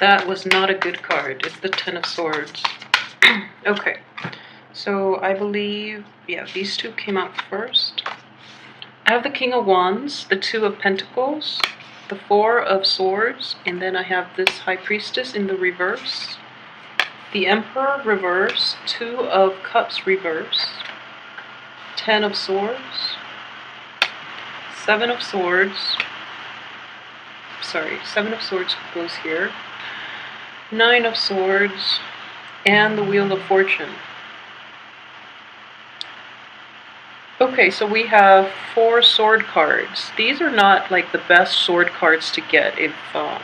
That was not a good card. It's the Ten of Swords. Okay, so I believe, yeah, these two came out first. I have the King of Wands, the Two of Pentacles, the Four of Swords, and then I have this High Priestess in the reverse, the Emperor reverse, Two of Cups reverse, Ten of Swords, Seven of Swords, sorry, Seven of Swords goes here, Nine of Swords, and the Wheel of Fortune. Okay, so we have 4 sword cards. These are not like the best sword cards to get. If I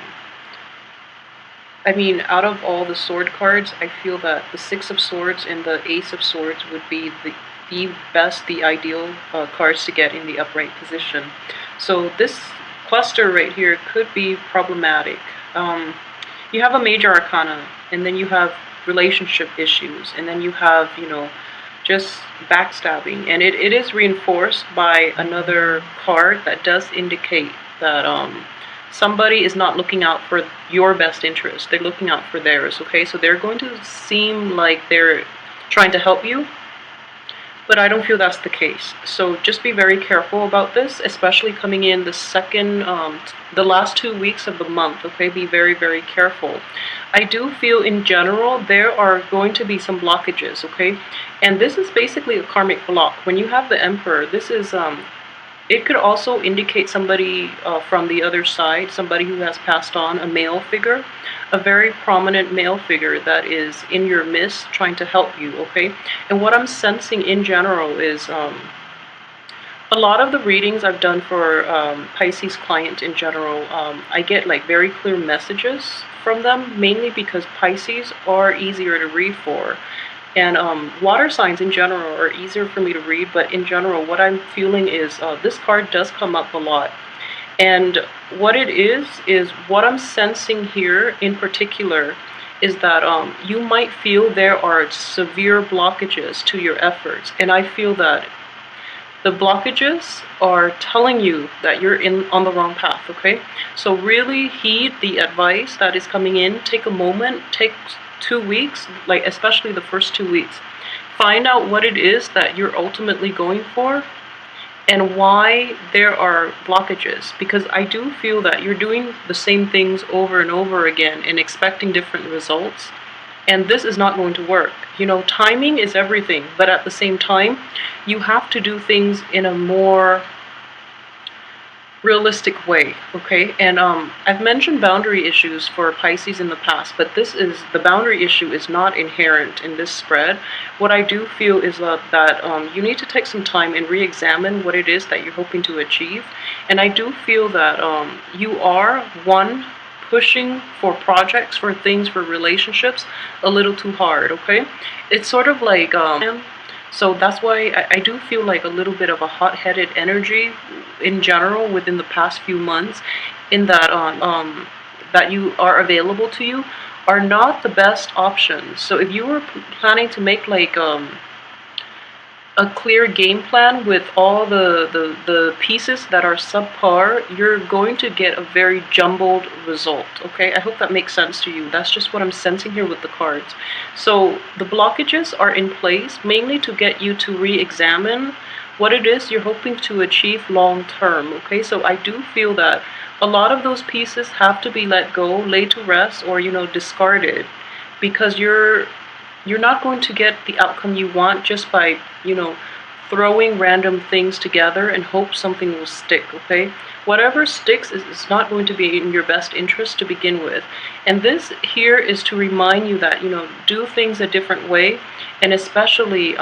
mean, out of all the sword cards, I feel that the Six of Swords and the Ace of Swords would be the best, the ideal cards to get in the upright position. So this cluster right here could be problematic. You have a major arcana, and then you have relationship issues, and then you have, you know, just backstabbing, and it is reinforced by another card that does indicate that somebody is not looking out for your best interest. They're looking out for theirs. Okay, so they're going to seem like they're trying to help you, but I don't feel that's the case. So just be very careful about this, especially coming in the the last 2 weeks of the month. Okay, be very, very careful. I do feel in general there are going to be some blockages. Okay, and this is basically a karmic block. When you have the Emperor, this is it could also indicate somebody from the other side, somebody who has passed on, a male figure, a very prominent male figure that is in your midst trying to help you, okay? And what I'm sensing in general is a lot of the readings I've done for Pisces client in general, I get like very clear messages from them, mainly because Pisces are easier to read for. And water signs in general are easier for me to read, but in general, what I'm feeling is this card does come up a lot. And what it is what I'm sensing here in particular is that you might feel there are severe blockages to your efforts. And I feel that the blockages are telling you that you're on the wrong path, okay? So really heed the advice that is coming in. Take a moment, take 2 weeks, like especially the first 2 weeks. Find out what it is that you're ultimately going for and why there are blockages. Because I do feel that you're doing the same things over and over again and expecting different results. And this is not going to work. You know, timing is everything, but at the same time, you have to do things in a more realistic way, okay? And I've mentioned boundary issues for Pisces in the past, but the boundary issue is not inherent in this spread. What I do feel is that you need to take some time and re-examine what it is that you're hoping to achieve. And I do feel that you are, pushing for projects, for things, for relationships a little too hard, okay? It's sort of like so that's why I do feel like a little bit of a hot-headed energy in general within the past few months, in that that you are available to you are not the best options. So if you were planning to make like a clear game plan with all the pieces that are subpar, you're going to get a very jumbled result, okay? I hope that makes sense to you. That's just what I'm sensing here with the cards. So the blockages are in place mainly to get you to re-examine what it is you're hoping to achieve long term, okay? So I do feel that a lot of those pieces have to be let go, laid to rest, or, you know, discarded, because you're not going to get the outcome you want just by, you know, throwing random things together and hope something will stick, okay? Whatever sticks is not going to be in your best interest to begin with. And this here is to remind you that, you know, do things a different way, and especially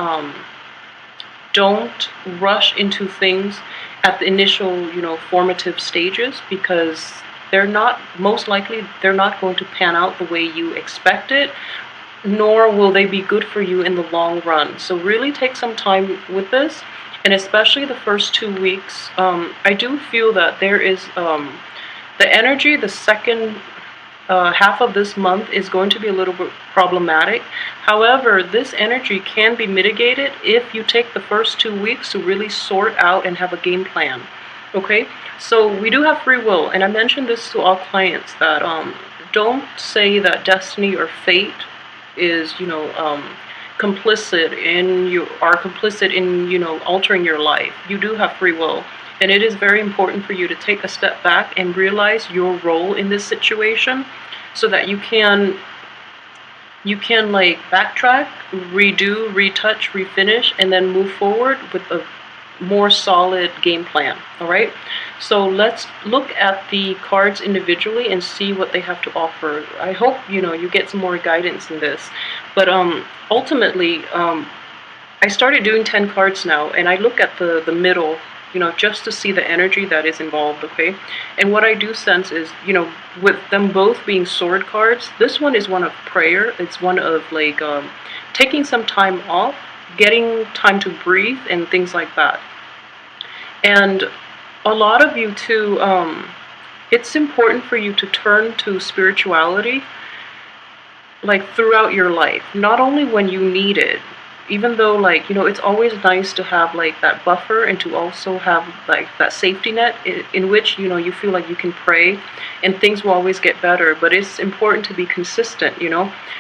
don't rush into things at the initial, you know, formative stages, because most likely they're not going to pan out the way you expect it, nor will they be good for you in the long run. So really take some time with this, and especially the first 2 weeks. I do feel that there is the energy, the second half of this month is going to be a little bit problematic. However, this energy can be mitigated if you take the first 2 weeks to really sort out and have a game plan, okay? So we do have free will, and I mentioned this to all clients, that don't say that destiny or fate is, complicit in you are complicit in, altering your life. You do have free will. And it is very important for you to take a step back and realize your role in this situation so that you can like backtrack, redo, retouch, refinish, and then move forward with a more solid game plan. All right, so let's look at the cards individually and see what they have to offer. I hope you get some more guidance in this, but ultimately, I started doing 10 cards now, and I look at the middle, just to see the energy that is involved. Okay, and what I do sense is, with them both being sword cards, this one is one of prayer. It's one of like taking some time off, getting time to breathe, and things like that. And a lot of you too, it's important for you to turn to spirituality like throughout your life, not only when you need it. Even though, like, it's always nice to have like that buffer and to also have like that safety net in which you feel like you can pray and things will always get better. But it's important to be consistent.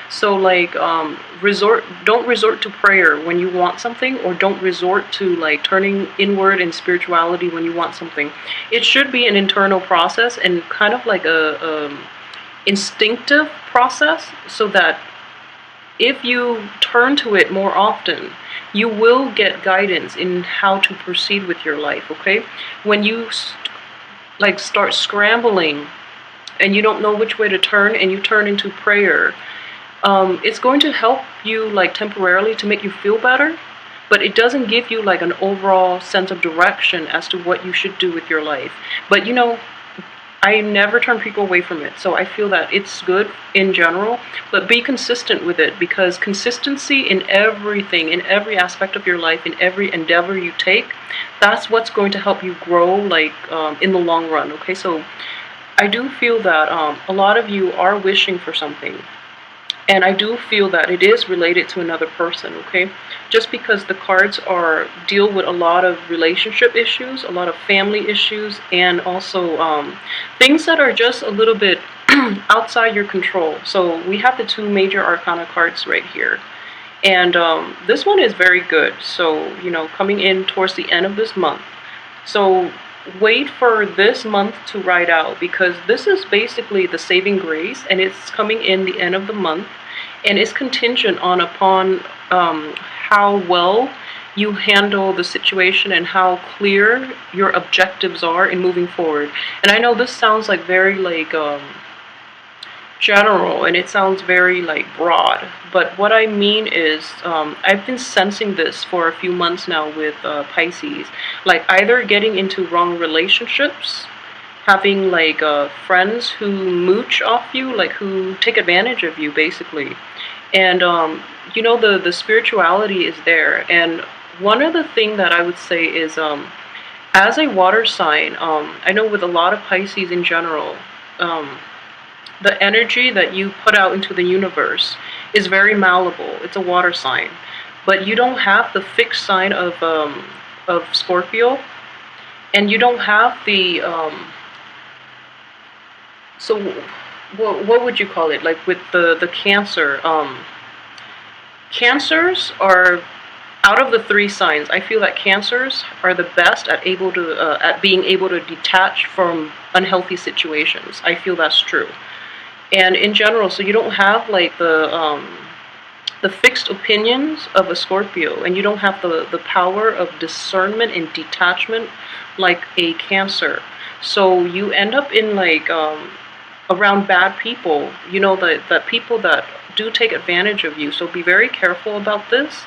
So like, don't resort to prayer when you want something, or don't resort to like turning inward in spirituality when you want something. It should be an internal process and kind of like a instinctive process, so that if you turn to it more often, you will get guidance in how to proceed with your life. Okay, when you start scrambling and you don't know which way to turn, and you turn into prayer, it's going to help you like temporarily to make you feel better, but it doesn't give you like an overall sense of direction as to what you should do with your life. But I never turn people away from it, so I feel that it's good in general, but be consistent with it, because consistency in everything, in every aspect of your life, in every endeavor you take, that's what's going to help you grow like in the long run. Okay, so I do feel that a lot of you are wishing for something. And I do feel that it is related to another person, okay? Just because the cards deal with a lot of relationship issues, a lot of family issues, and also things that are just a little bit outside your control. So we have the two major arcana cards right here. And this one is very good. So, coming in towards the end of this month. So wait for this month to ride out, because this is basically the saving grace, and it's coming in the end of the month, and it's contingent upon how well you handle the situation and how clear your objectives are in moving forward. And I know this sounds like very like general, and it sounds very like broad, but what I mean is I've been sensing this for a few months now with Pisces, like either getting into wrong relationships, having like friends who mooch off you, like who take advantage of you basically. And the spirituality is there. And one other thing that I would say is as a water sign, I know with a lot of Pisces in general, the energy that you put out into the universe is very malleable. It's a water sign, but you don't have the fixed sign of Scorpio, and you don't have the so what would you call it? Like with the Cancer, Cancers are, out of the three signs, I feel that Cancers are the best at being able to detach from unhealthy situations. I feel that's true. And in general, so you don't have like the fixed opinions of a Scorpio, and you don't have the power of discernment and detachment like a Cancer. So you end up in like around bad people, the people that do take advantage of you. So be very careful about this.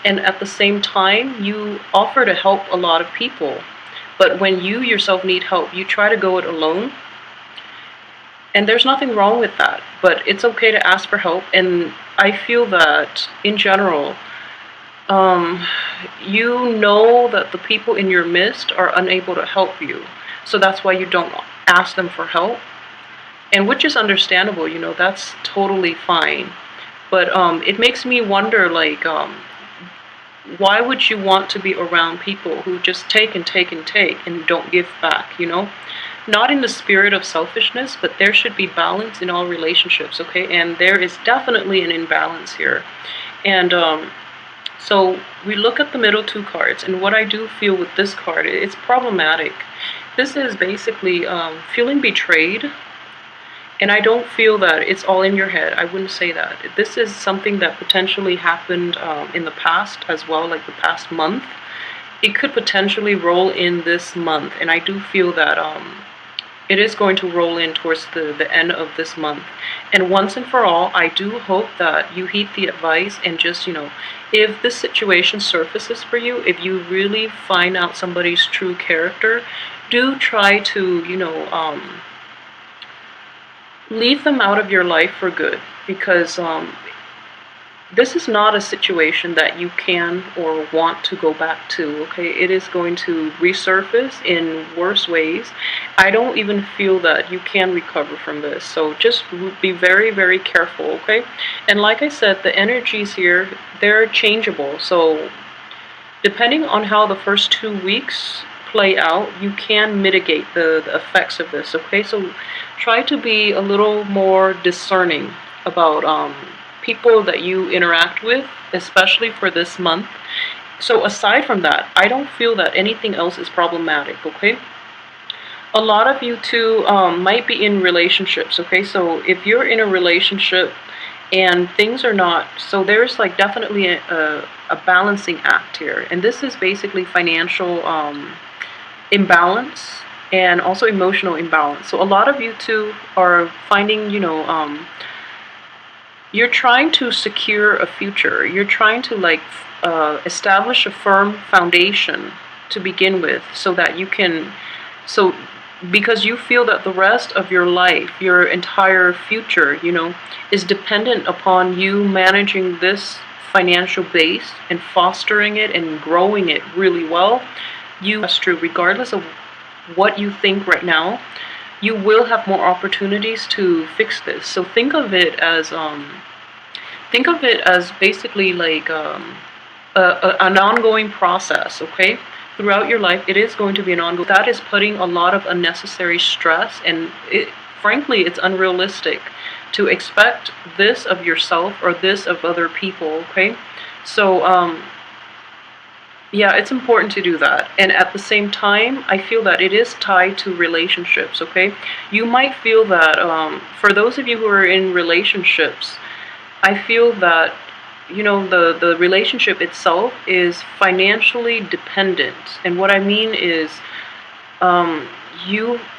And at the same time, you offer to help a lot of people, but when you yourself need help, you try to go it alone. And there's nothing wrong with that, but it's okay to ask for help. And I feel that in general, that the people in your midst are unable to help you. So that's why you don't ask them for help. And which is understandable, that's totally fine. But it makes me wonder, like, why would you want to be around people who just take and take and take and don't give back, not in the spirit of selfishness, but there should be balance in all relationships, okay? And there is definitely an imbalance here. And so we look at the middle two cards, and what I do feel with this card, it's problematic. This is basically feeling betrayed, and I don't feel that it's all in your head. I wouldn't say that. This is something that potentially happened in the past as well, like the past month. It could potentially roll in this month, and I do feel that it is going to roll in towards the end of this month. And once and for all, I do hope that you heed the advice and just, if this situation surfaces for you, if you really find out somebody's true character, do try to, leave them out of your life for good, because this is not a situation that you can or want to go back to, okay? It is going to resurface in worse ways. I don't even feel that you can recover from this, so just be very, very careful, okay? And like I said, the energies here, they're changeable, so depending on how the first 2 weeks play out, you can mitigate the effects of this, okay? So try to be a little more discerning about people that you interact with, especially for this month. So aside from that, I don't feel that anything else is problematic, okay? A lot of you too might be in relationships, okay? So if you're in a relationship and things are not, so there's like definitely a balancing act here. And this is basically financial imbalance and also emotional imbalance. So a lot of you too are finding, you're trying to secure a future. You're trying to establish a firm foundation to begin with, so that you can, because you feel that the rest of your life, your entire future, is dependent upon you managing this financial base and fostering it and growing it really well. That's true, regardless of what you think right now, you will have more opportunities to fix this. So think of it as basically like an ongoing process, okay? Throughout your life, it is going to be an ongoing. That is putting a lot of unnecessary stress, and frankly, it's unrealistic to expect this of yourself or this of other people, okay? So yeah, it's important to do that. And at the same time, I feel that it is tied to relationships, okay? You might feel that for those of you who are in relationships, I feel that, the relationship itself is financially dependent. And what I mean is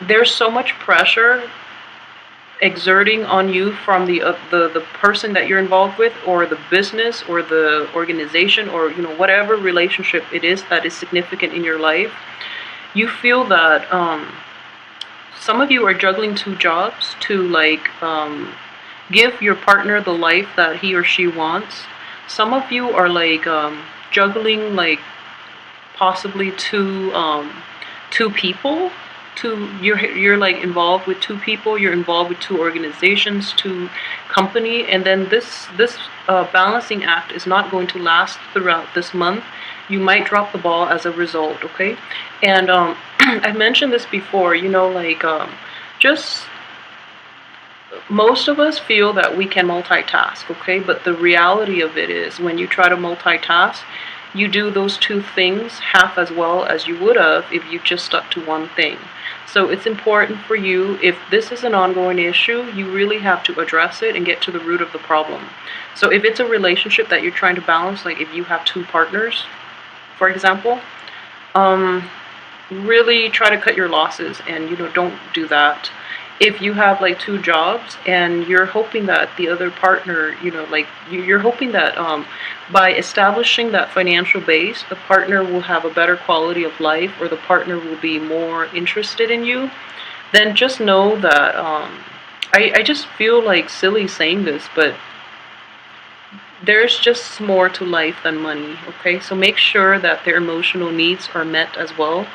there's so much pressure exerting on you from the person that you're involved with, or the business, or the organization, or whatever relationship it is that is significant in your life. You feel that some of you are juggling 2 jobs to give your partner the life that he or she wants. Some of you are juggling possibly two people. You're involved with 2 people, you're involved with 2 organizations, 2 company, and then this balancing act is not going to last throughout this month. You might drop the ball as a result, okay? And I've mentioned this before, just most of us feel that we can multitask, okay? But the reality of it is, when you try to multitask, you do those 2 things half as well as you would have if you just stuck to one thing. So it's important for you, if this is an ongoing issue, you really have to address it and get to the root of the problem. So if it's a relationship that you're trying to balance, like if you have 2 partners, for example, really try to cut your losses, and don't do that. If you have 2 jobs and you're hoping that the other partner, you're hoping that by establishing that financial base, the partner will have a better quality of life, or the partner will be more interested in you, then just know that I just feel silly saying this, but there's just more to life than money, okay? So make sure that their emotional needs are met as well,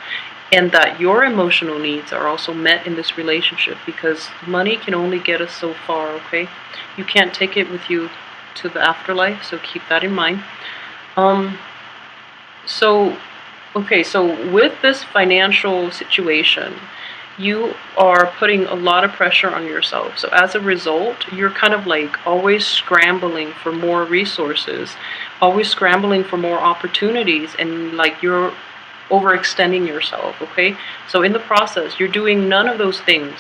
and that your emotional needs are also met in this relationship, because money can only get us so far, okay? You can't take it with you to the afterlife, so keep that in mind. So with this financial situation, you are putting a lot of pressure on yourself. So as a result, you're kind of like always scrambling for more resources, always scrambling for more opportunities, and like you're overextending yourself, okay? So in the process, you're doing none of those things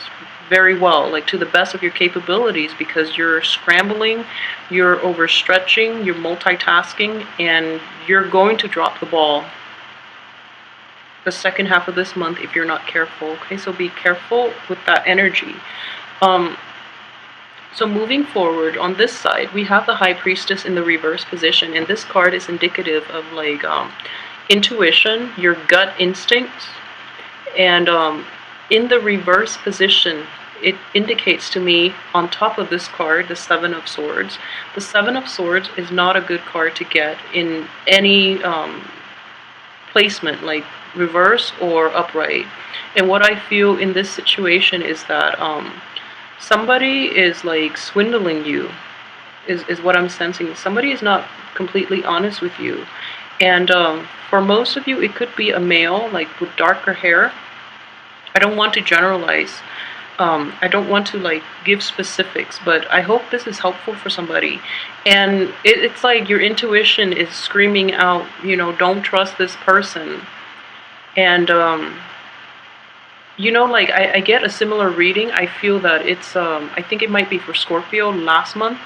very well, like to the best of your capabilities, because you're scrambling, you're overstretching, you're multitasking, and you're going to drop the ball the second half of this month if you're not careful, okay? So be careful with that energy. So moving forward, on this side, we have the High Priestess in the reverse position, and this card is indicative of like intuition, your gut instincts, and in the reverse position, it indicates to me, on top of this card, the Seven of Swords. The Seven of Swords is not a good card to get in any placement, like reverse or upright. And what I feel in this situation is that somebody is like swindling you, is what I'm sensing. Somebody is not completely honest with you. And for most of you, it could be a male, like with darker hair. I don't want to generalize. I don't want to like give specifics, but I hope this is helpful for somebody. And it's like your intuition is screaming out, you know, don't trust this person. And you know, like I get a similar reading. I feel that it's I think it might be for Scorpio last month,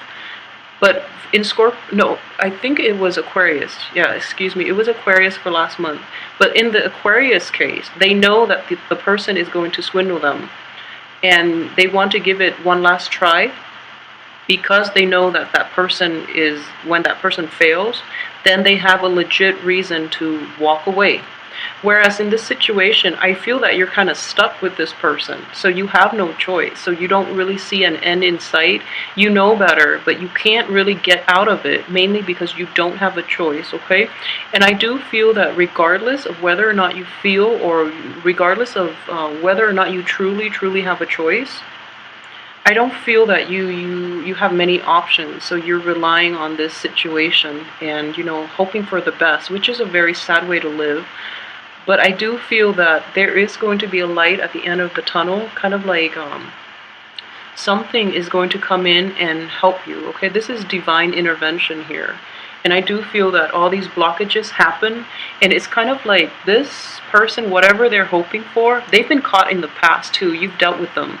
but in no, I think it was Aquarius. Yeah, excuse me, it was Aquarius for last month. But in the Aquarius case, they know that the person is going to swindle them, and they want to give it one last try, because they know that that person is, when that person fails, then they have a legit reason to walk away. Whereas in this situation, I feel that you're kind of stuck with this person, so you have no choice. So you don't really see an end in sight. You know better, but you can't really get out of it, mainly because you don't have a choice, okay? And I do feel that regardless of whether or not you feel, or regardless of whether or not you truly have a choice, I don't feel that you have many options. So you're relying on this situation and, you know, hoping for the best, which is a very sad way to live. But I do feel that there is going to be a light at the end of the tunnel, kind of like something is going to come in and help you, okay? This is divine intervention here. And I do feel that all these blockages happen, and it's kind of like this person, whatever they're hoping for, they've been caught in the past too. You've dealt with them,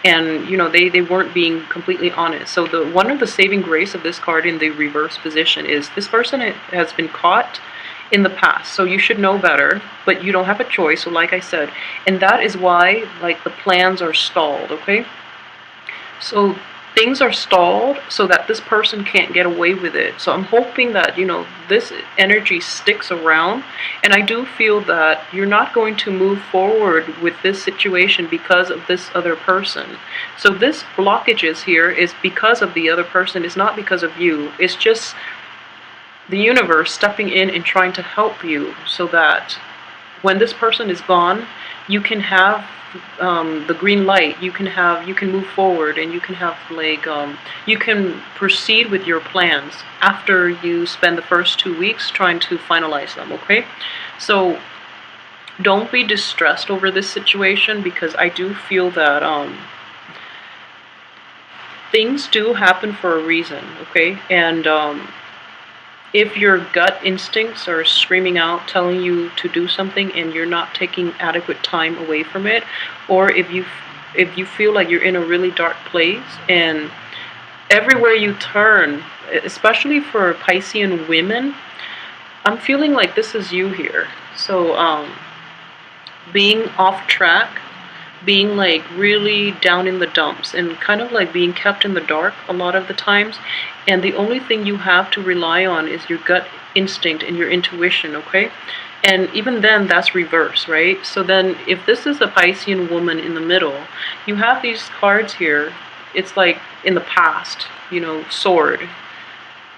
and you know they weren't being completely honest. So the one of the saving grace of this card in the reverse position is this person has been caught in the past, so you should know better, but you don't have a choice. So like I said, and that is why like the plans are stalled, okay? So things are stalled so that this person can't get away with it. So I'm hoping that, you know, this energy sticks around, and I do feel that you're not going to move forward with this situation because of this other person. So this blockages here is because of the other person, it's not because of you. It's just the universe stepping in and trying to help you, so that when this person is gone, you can have the green light. You can move forward, and you can have like you can proceed with your plans after you spend the first 2 weeks trying to finalize them, okay? So don't be distressed over this situation, because I do feel that things do happen for a reason, okay? And if your gut instincts are screaming out, telling you to do something, and you're not taking adequate time away from it, or if you feel like you're in a really dark place, and everywhere you turn, especially for Piscean women, I'm feeling like this is you here. So being off track, being like really down in the dumps, and kind of like being kept in the dark a lot of the times, and the only thing you have to rely on is your gut instinct and your intuition, okay? And even then, that's reverse, right? So then if this is a Piscean woman in the middle, you have these cards here. It's like in the past, you know, sword.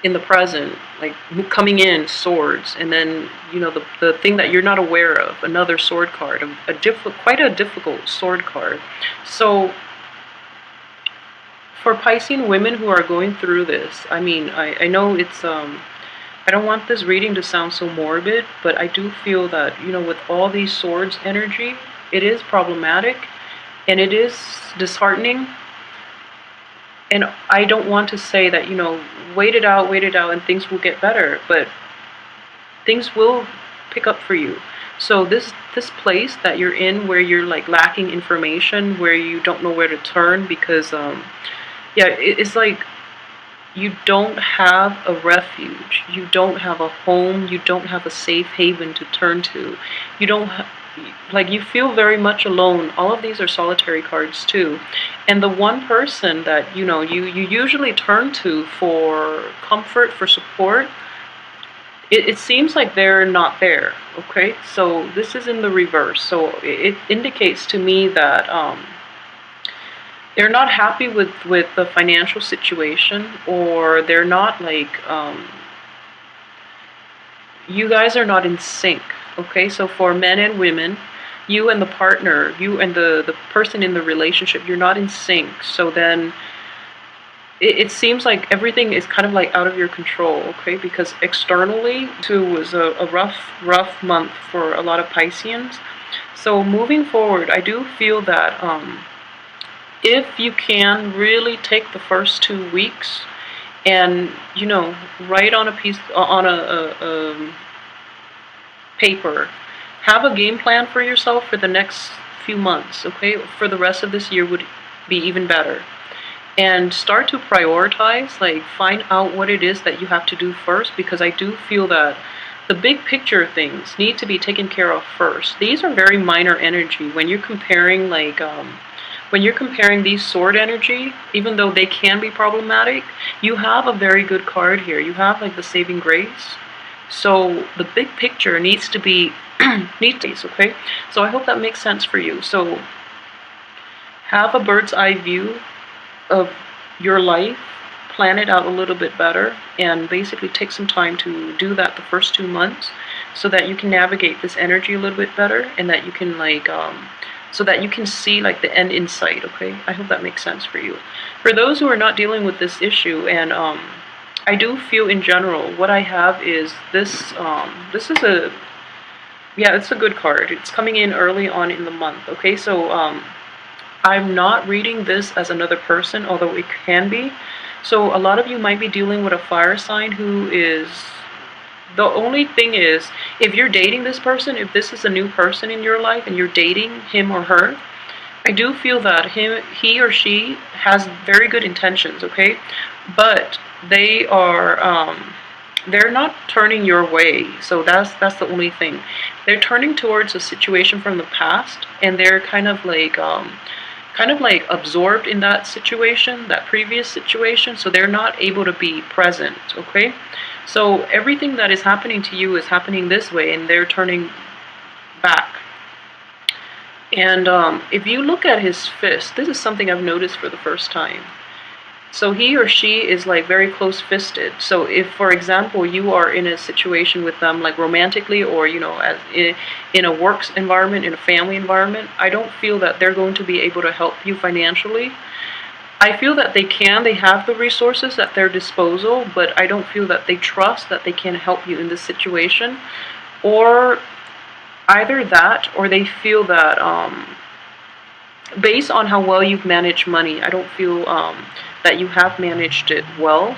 In the present, like coming in, swords. And then, you know, the thing that you're not aware of, another sword card, quite a difficult sword card. So for Piscean women who are going through this, I mean, I know it's I don't want this reading to sound so morbid, but I do feel that, you know, with all these swords energy, it is problematic. and it is disheartening. And I don't want to say that, wait it out, and things will get better, but things will pick up for you. So this place that you're in, where you're like lacking information, where you don't know where to turn, because yeah, it's like you don't have a refuge, you don't have a home, you don't have a safe haven to turn to. You don't like, you feel very much alone. All of these are solitary cards too. And the one person that you usually turn to for comfort, for support, it seems like they're not there. Okay, so this is in the reverse. So it indicates to me that they're not happy with the financial situation, or they're not like, you guys are not in sync. Okay, so for men and women, you and the partner, you and the person in the relationship, you're not in sync. So then it seems like everything is kind of like out of your control. Okay, because externally too was a rough month for a lot of Pisceans. So moving forward, I do feel that if you can really take the first 2 weeks and write on a piece, on a paper, have a game plan for yourself for the next few months. Okay, for the rest of this year would be even better. And start to prioritize, like find out what it is that you have to do first, because I do feel that the big picture things need to be taken care of first. These are very minor energy when you're comparing, like when you're comparing these sword energy, even though they can be problematic, you have a very good card here. You have like the saving grace. So the big picture needs to be okay? So I hope that makes sense for you. So have a bird's eye view of your life, plan it out a little bit better, and basically take some time to do that the first 2 months, so that you can navigate this energy a little bit better, and that you can like so that you can see like the end in sight. Okay, I hope that makes sense for you. For those who are not dealing with this issue, and I do feel in general what I have is this. This is it's a good card. It's coming in early on in the month. Okay, so I'm not reading this as another person, although it can be. So a lot of you might be dealing with a fire sign who is, the only thing is, if you're dating this person, if this is a new person in your life and you're dating him or her, I do feel that he or she has very good intentions, okay? But they are, they're not turning your way. So that's the only thing. They're turning towards a situation from the past, and they're kind of like absorbed in that situation, that previous situation, so they're not able to be present. Okay, so everything that is happening to you is happening this way, and they're turning back. And if you look at his fist, this is something I've noticed for the first time. So he or she is like very close-fisted. So if, for example, you are in a situation with them, like romantically, or as in a work environment, in a family environment, I don't feel that they're going to be able to help you financially. I feel that they have the resources at their disposal, but I don't feel that they trust that they can help you in this situation. Or either that, or they feel that based on how well you've managed money, I don't feel that you have managed it well,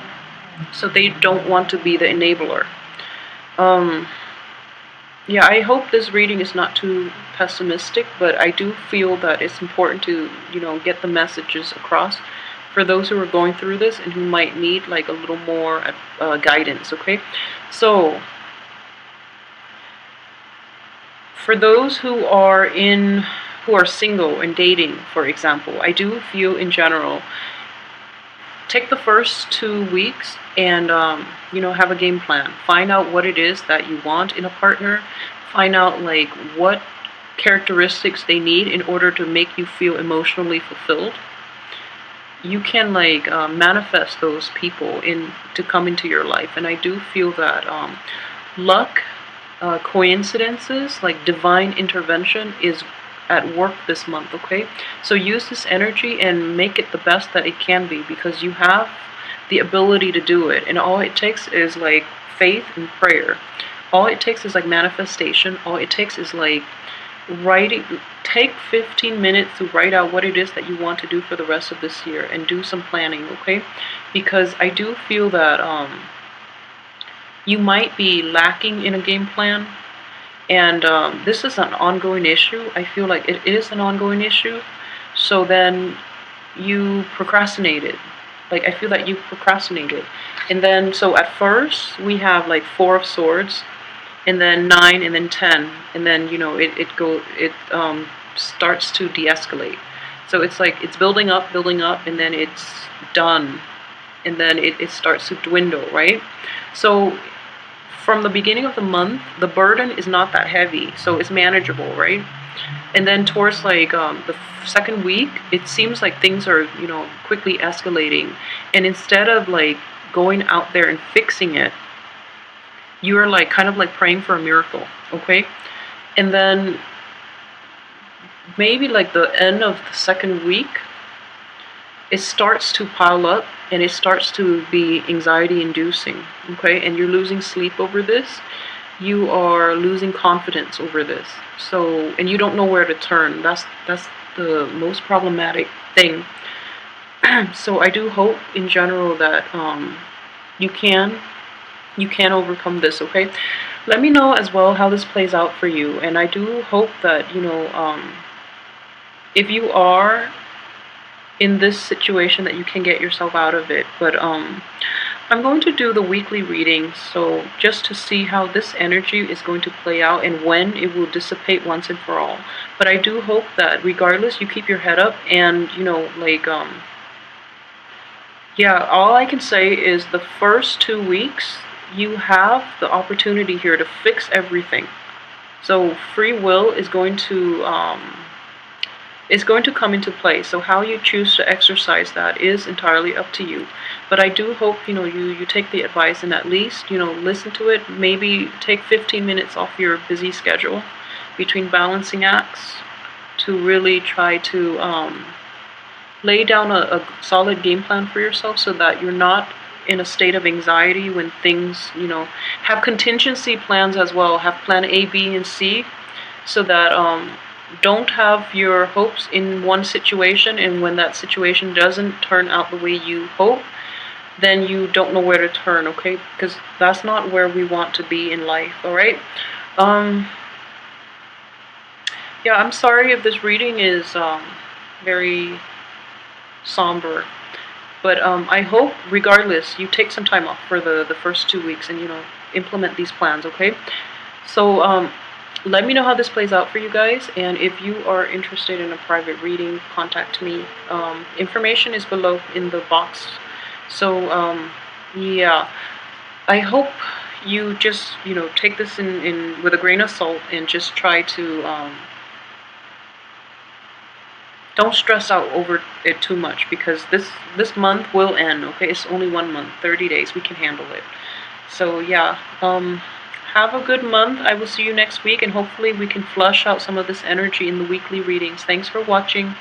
so they don't want to be the enabler. Yeah, I hope this reading is not too pessimistic, but I do feel that it's important to, get the messages across for those who are going through this and who might need like a little more guidance, okay? So, for those who are single and dating, for example, I do feel in general, take the first 2 weeks and, have a game plan. Find out what it is that you want in a partner. Find out, like, what characteristics they need in order to make you feel emotionally fulfilled. You can, like, manifest those people to come into your life. And I do feel that luck, coincidences, like divine intervention is at work this month, okay? So use this energy and make it the best that it can be, because you have the ability to do it, and all it takes is like faith and prayer. All it takes is like manifestation. All it takes is like take 15 minutes to write out what it is that you want to do for the rest of this year and do some planning, okay? Because I do feel that you might be lacking in a game plan, and this is an ongoing issue. I feel like it is an ongoing issue, so then you procrastinated. Like, I feel that you procrastinated. And then, so at first, we have like 4 of Swords, and then 9, and then 10, and then, you know, it starts to de-escalate. So it's like, it's building up, and then it's done, and then it starts to dwindle, right? So from the beginning of the month, the burden is not that heavy, so it's manageable, right? And then towards like the second week, it seems like things are, you know, quickly escalating. And instead of like going out there and fixing it, you're like kind of like praying for a miracle, okay? And then maybe like the end of the second week, it starts to pile up and it starts to be anxiety inducing, okay? And you're losing sleep over this. You are losing confidence over this. So, and you don't know where to turn. That's the most problematic thing. So I do hope in general that you can overcome this, okay? Let me know as well how this plays out for you. And I do hope that, you know, if you are in this situation, that you can get yourself out of it. But I'm going to do the weekly readings, so just to see how this energy is going to play out and when it will dissipate once and for all. But I do hope that regardless, you keep your head up, and, you know, like, yeah, all I can say is the first 2 weeks, you have the opportunity here to fix everything. So free will is going to come into play. So how you choose to exercise that is entirely up to you. But I do hope, you know, you take the advice and at least, you know, listen to it. Maybe take 15 minutes off your busy schedule between balancing acts to really try to lay down a solid game plan for yourself, so that you're not in a state of anxiety when things, you know, have contingency plans as well. Have plan A, B, and C, so that don't have your hopes in one situation, and when that situation doesn't turn out the way you hope, then you don't know where to turn, okay? Because that's not where we want to be in life, alright? Yeah, I'm sorry if this reading is very somber, but I hope, regardless, you take some time off for the first 2 weeks and, you know, implement these plans, okay? So, let me know how this plays out for you guys, and if you are interested in a private reading, contact me. Information is below in the box. So, yeah, I hope you just, you know, take this in with a grain of salt, and just try to don't stress out over it too much, because this month will end, okay? It's only 1 month, 30 days. We can handle it. So, yeah, have a good month. I will see you next week, and hopefully we can flush out some of this energy in the weekly readings. Thanks for watching.